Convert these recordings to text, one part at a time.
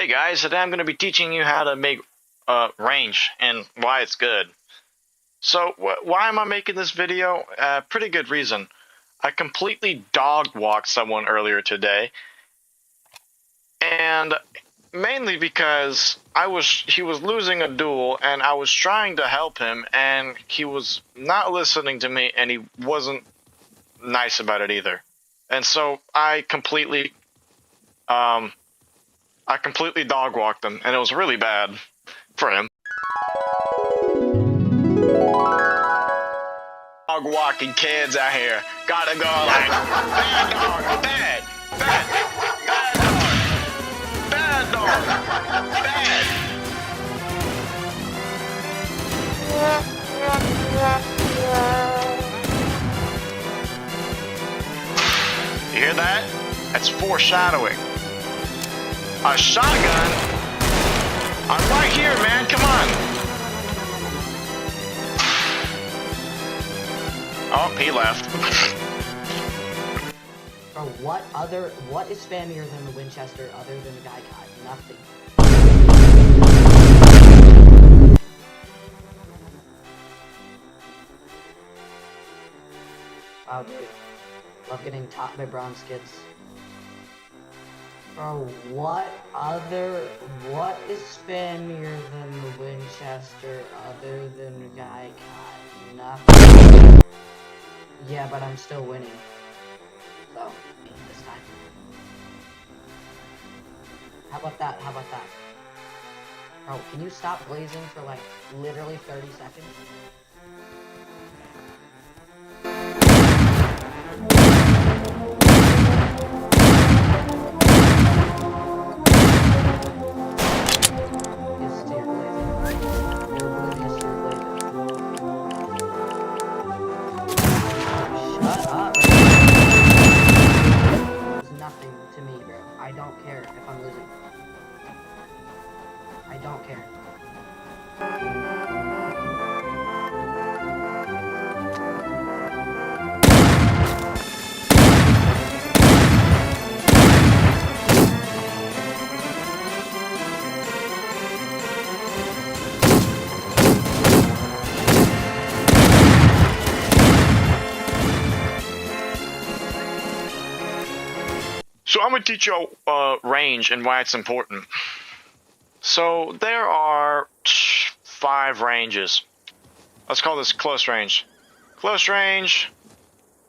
Hey guys, today I'm going to be teaching you how to make range and why it's good. So why am I making this video? Pretty good reason. I completely dog walked someone earlier today, and mainly because he was losing a duel and I was trying to help him and he was not listening to me and he wasn't nice about it either. And so I completely dog walked him, and it was really bad for him. Dog walking kids out here gotta go like bad dog, bad, bad, bad dog, bad dog, bad. You hear that? That's foreshadowing. A shotgun? I'm right here, man. Come on. Oh, he left. Bro, what is spammier than the Winchester other than the Gaikai? Nothing. Wow, dude. Love getting taught by bronze kids. Bro, what is spammier than the Winchester other than the Gaikai? Nothing. Yeah, but I'm still winning. So, this time. How about that? Bro, can you stop blazing for like literally 30 seconds? I don't care if I'm losing. I don't care. So I'm going to teach you range and why it's important. So there are 5 ranges. Let's call this close range. Close range,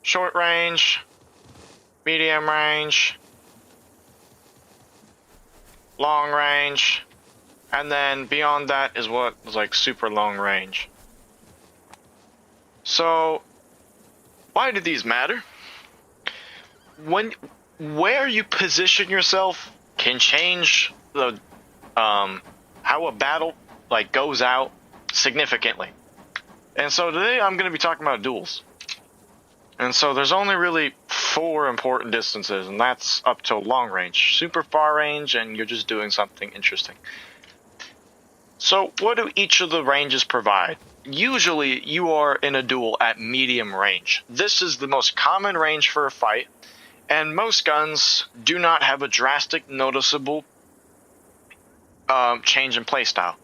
short range, medium range, long range, and then beyond that is what is like super long range. So why do these matter? Where you position yourself can change the how a battle goes out significantly. And so today I'm going to be talking about duels. And so there's only really 4 important distances, and that's up to long range, super far range, and you're just doing something interesting. So what do each of the ranges provide? Usually you are in a duel at medium range. This is the most common range for a fight. And most guns do not have a drastic, noticeable change in playstyle.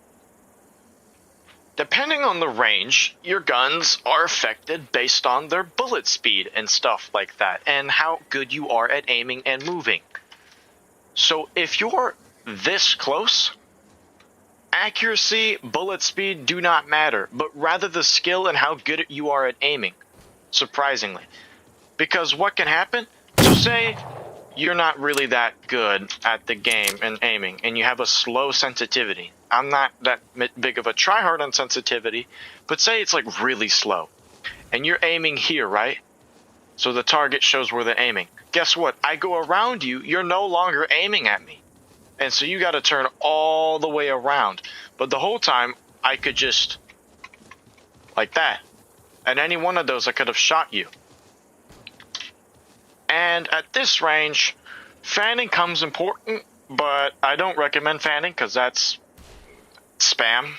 Depending on the range, your guns are affected based on their bullet speed and stuff like that, and how good you are at aiming and moving. So if you're this close, accuracy, bullet speed do not matter, but rather the skill and how good you are at aiming, surprisingly. Because what can happen? So say you're not really that good at the game and aiming, and you have a slow sensitivity. I'm not that big of a tryhard on sensitivity, but say it's like really slow, and you're aiming here, right? So the target shows where they're aiming. Guess what? I go around you, you're no longer aiming at me. And so you got to turn all the way around. But the whole time, I could just, like that. At any one of those, I could have shot you. And at this range, fanning comes important, but I don't recommend fanning because that's spam.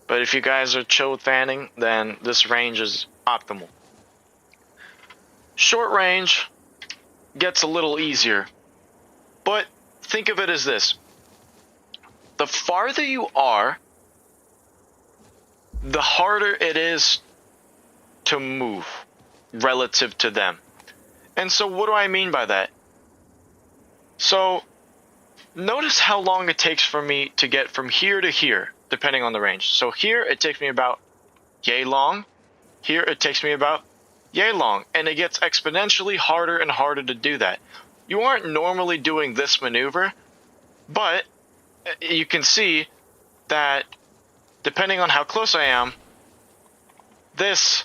But if you guys are chill with fanning, then this range is optimal. Short range gets a little easier, but think of it as this. the farther you are, the harder it is to move relative to them. And so what do I mean by that? So notice how long it takes for me to get from here to here, depending on the range. So here it takes me about yay long. Here it takes me about yay long. And it gets exponentially harder and harder to do that. You aren't normally doing this maneuver, but you can see that depending on how close I am, this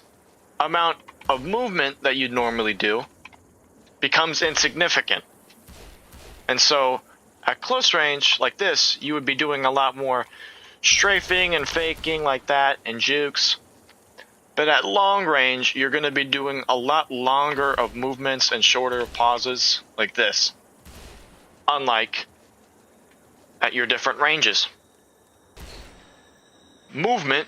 amount of movement that you'd normally do becomes insignificant. And so at close range like this, you would be doing a lot more strafing and faking like that and jukes. But at long range, you're going to be doing a lot longer of movements and shorter pauses like this, unlike at your different ranges. Movement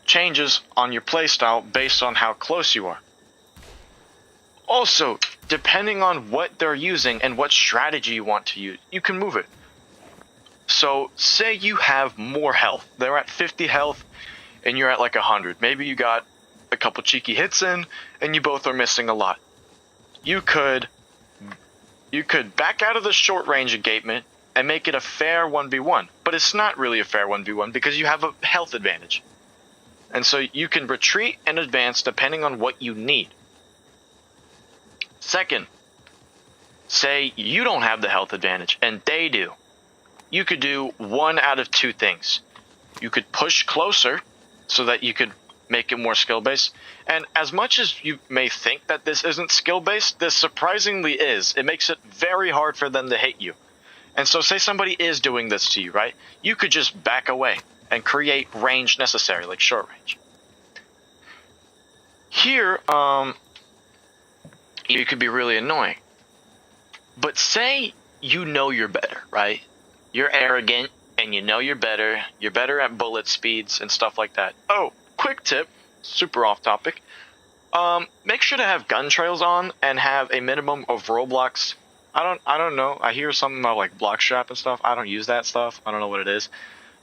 changes on your playstyle based on how close you are. Also, depending on what they're using and what strategy you want to use, you can move it. So, say you have more health. They're at 50 health and you're at like 100. Maybe you got a couple cheeky hits in and you both are missing a lot. You could back out of the short range engagement and make it a fair 1v1. But it's not really a fair 1v1 because you have a health advantage. And so you can retreat and advance depending on what you need. Second, say you don't have the health advantage and they do. You could do one out of two things. You could push closer so that you could make it more skill-based. And as much as you may think that this isn't skill-based, this surprisingly is. It makes it very hard for them to hit you. And so say somebody is doing this to you, right? You could just back away and create range necessary, like short range. Here, you could be really annoying. But say you know you're better, right? You're arrogant and you know you're better at bullet speeds and stuff like that. Oh, quick tip, super off topic. Make sure to have gun trails on and have a minimum of roadblocks. I don't know. I hear something about like block strap and stuff. I don't use that stuff. I don't know what it is.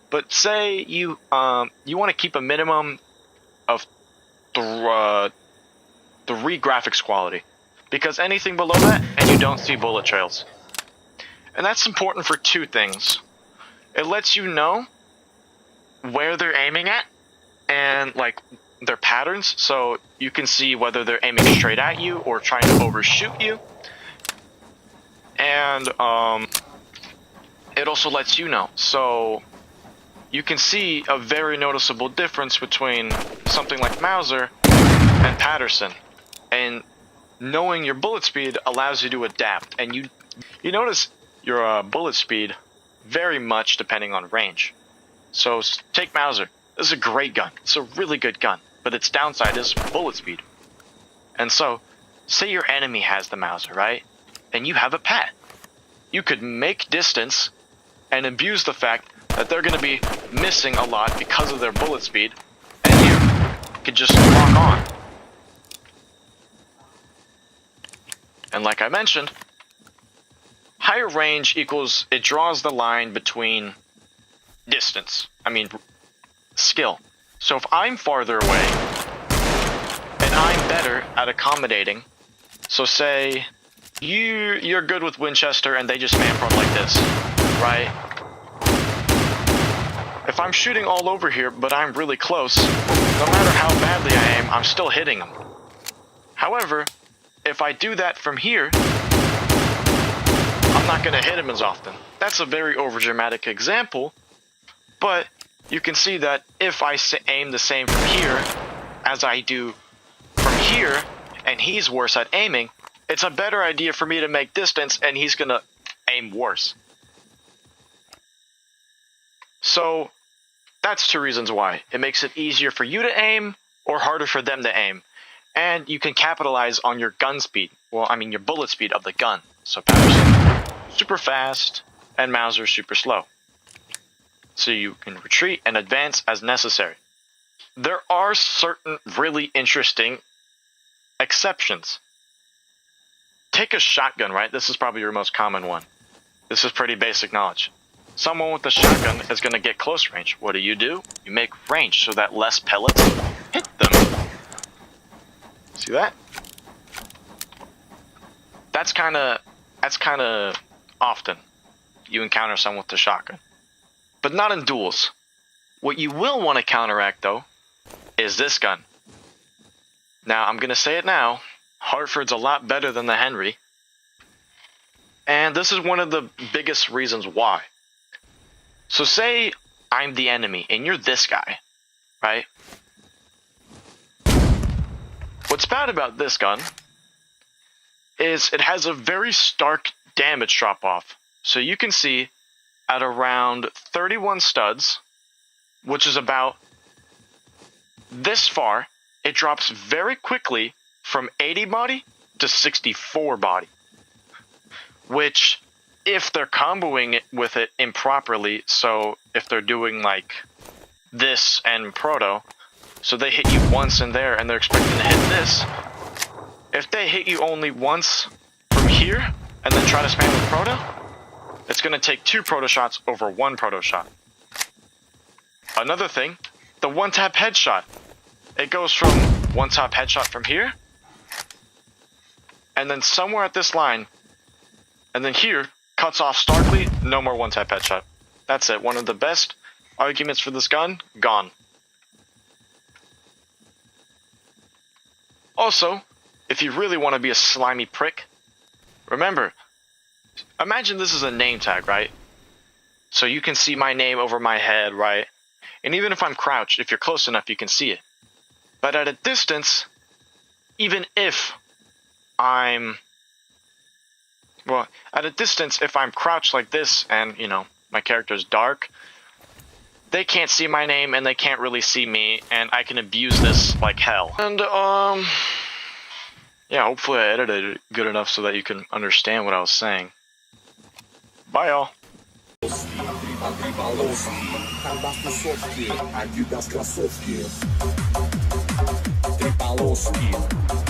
But say you want to keep a minimum of 3 graphics quality, because anything below that and you don't see bullet trails. And that's important for 2 things. It lets you know where they're aiming at and like their patterns, so you can see whether they're aiming straight at you or trying to overshoot you. And it also lets you know, so you can see a very noticeable difference between something like Mauser and Patterson. And knowing your bullet speed allows you to adapt, and you notice your bullet speed very much depending on range. So take Mauser. This is a great gun. It's a really good gun, but its downside is bullet speed. And so, say your enemy has the Mauser, right? And you have a Pat. You could make distance and abuse the fact that they're going to be missing a lot because of their bullet speed, and you could just lock on. And like I mentioned, higher range equals, it draws the line between skill. So if I'm farther away, and I'm better at accommodating, so say you're good with Winchester and they just man prone like this, right? If I'm shooting all over here, but I'm really close, no matter how badly I aim, I'm still hitting them. However, if I do that from here, I'm not going to hit him as often. That's a very overdramatic example, but you can see that if I aim the same from here as I do from here, and he's worse at aiming, it's a better idea for me to make distance, and he's going to aim worse. So that's 2 reasons why. It makes it easier for you to aim or harder for them to aim. And you can capitalize on your gun speed. Your bullet speed of the gun. So Patterson, super fast, and Mauser, super slow. So you can retreat and advance as necessary. There are certain really interesting exceptions. Take a shotgun, right? This is probably your most common one. This is pretty basic knowledge. Someone with a shotgun is going to get close range. What do? You make range so that less pellets hit them. See that? That's kind of often you encounter someone with a shotgun. But not in duels. What you will want to counteract, though, is this gun. Now, I'm going to say it now. Hartford's a lot better than the Henry. And this is one of the biggest reasons why. So say I'm the enemy and you're this guy, right? What's bad about this gun is it has a very stark damage drop-off. So you can see at around 31 studs, which is about this far, it drops very quickly from 80 body to 64 body. Which, if they're comboing it with it improperly, so if they're doing like this and proto, so they hit you once in there and they're expecting to hit this, if they hit you only once from here and then try to spam with proto, it's going to take 2 proto shots over 1 proto shot. Another thing, the one-tap headshot. It goes from one-tap headshot from here, and then somewhere at this line, and then here, cuts off starkly, no more one-tap headshot. That's it. One of the best arguments for this gun, gone. Also, if you really want to be a slimy prick, remember, imagine this is a name tag, right? So you can see my name over my head, right? And even if I'm crouched, if you're close enough, you can see it. But at a distance, even if I'm... Well, at a distance, if I'm crouched like this and, you know, my character's dark, they can't see my name and they can't really see me, and I can abuse this like hell. And, yeah, hopefully I edited it good enough so that you can understand what I was saying. Bye, y'all. Tripalowski.